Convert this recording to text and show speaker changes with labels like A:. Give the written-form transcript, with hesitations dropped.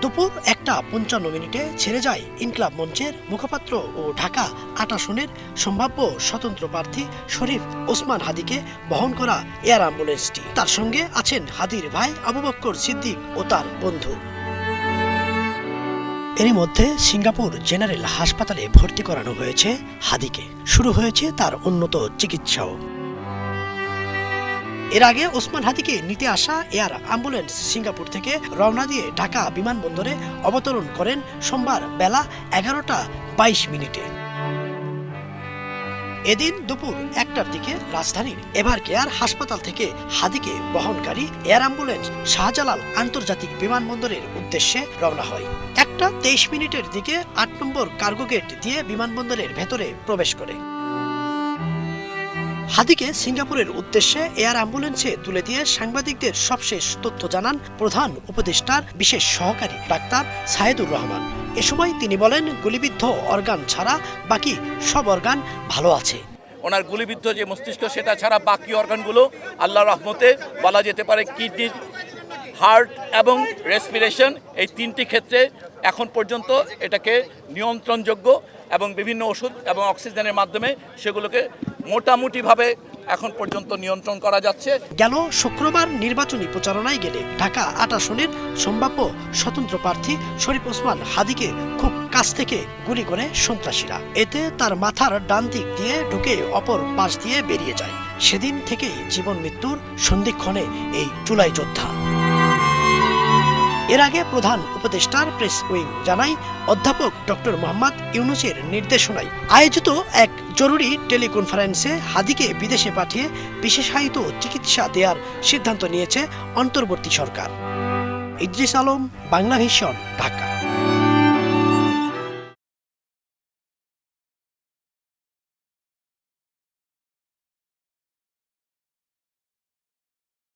A: দুপুর 1:55 ছেড়ে যায় ইনকিলাব মঞ্চের মুখপাত্র ও ঢাকা ৮ আসনের সম্ভাব্য স্বতন্ত্র প্রার্থী শরীফ ওসমান হাদীকে বহন করা এয়ার অ্যাম্বুলেন্সটি। তার সঙ্গে আছেন হাদীর ভাই আবু বক্কর সিদ্দিক ও তার বন্ধু। এরই মধ্যে সিঙ্গাপুর জেনারেল হাসপাতালে ভর্তি করানো হয়েছে হাদীকে। শুরু হয়েছে তার উন্নত চিকিৎসাও। এর আগে ওসমান হাদীকে নিতে আসা এয়ার অ্যাম্বুলেন্স সিঙ্গাপুর থেকে রওনা দিয়ে ঢাকা বিমানবন্দরে অবতরণ করেন সোমবার বেলা 11:22। এদিন দুপুর 1টার দিকে রাজধানীর এভারকেয়ার হাসপাতাল থেকে হাদীকে বহনকারী এয়ার অ্যাম্বুলেন্স শাহজালাল আন্তর্জাতিক বিমানবন্দরের উদ্দেশ্যে রওনা হয়। 1:23 দিকে 8 নম্বর কার্গো গেট দিয়ে বিমানবন্দরের ভেতরে প্রবেশ করে। হাদীকে সিঙ্গাপুরের উদ্দেশ্যে এয়ার অ্যাম্বুলেন্সে তুলে দিয়ে সাংবাদিকদের সবশেষ তথ্য জানান প্রধান উপদেষ্টার বিশেষ সহকারী ডাক্তার সায়েদুর রহমান। এ সময় তিনি বলেন, গুলিবিদ্ধ অর্গান ছাড়া বাকি সব অর্গান ভালো আছে।
B: ওনার গুলিবিদ্ধ যে মস্তিষ্ক সেটা ছাড়া বাকি অর্গানগুলো আল্লাহর রহমতে বলা যেতে পারে কিডনি, হার্ট এবং রেসপিরেশন, এই 3টি ক্ষেত্রে এখন পর্যন্ত এটাকে নিয়ন্ত্রণযোগ্য এবং বিভিন্ন ওষুধ এবং অক্সিজেনের মাধ্যমে সেগুলোকে মোটামুটিভাবে এখন পর্যন্ত নিয়ন্ত্রণ করা যাচ্ছে।
A: গেল শুক্রবার নির্বাচনী প্রচারণায় গেলে ঢাকা ৮ আসনের সম্ভাব্য স্বতন্ত্র প্রার্থী শরীফ ওসমান হাদীকে খুব কাছ থেকে গুলি করে সন্ত্রাসীরা। এতে তার মাথার ডান দিক দিয়ে ঢুকে অপর পাশ দিয়ে বেরিয়ে যায়। সেদিন থেকেই জীবন মৃত্যুর সন্ধিক্ষণে এই জুলাই যোদ্ধা। এর আগে প্রধান উপদেষ্টার প্রেস উইং জানায়, অধ্যাপক ডক্টর মোহাম্মদ ইউনূসের নির্দেশনায় আয়োজিত এক জরুরি টেলিকনফারেন্সে হাদীকে বিদেশে পাঠিয়ে বিশেষায়িত চিকিৎসা দেওয়ার সিদ্ধান্ত নিয়েছে অন্তর্বর্তী সরকার। ইদ্রিস আলম, বাংলা ভিশন, ঢাকা।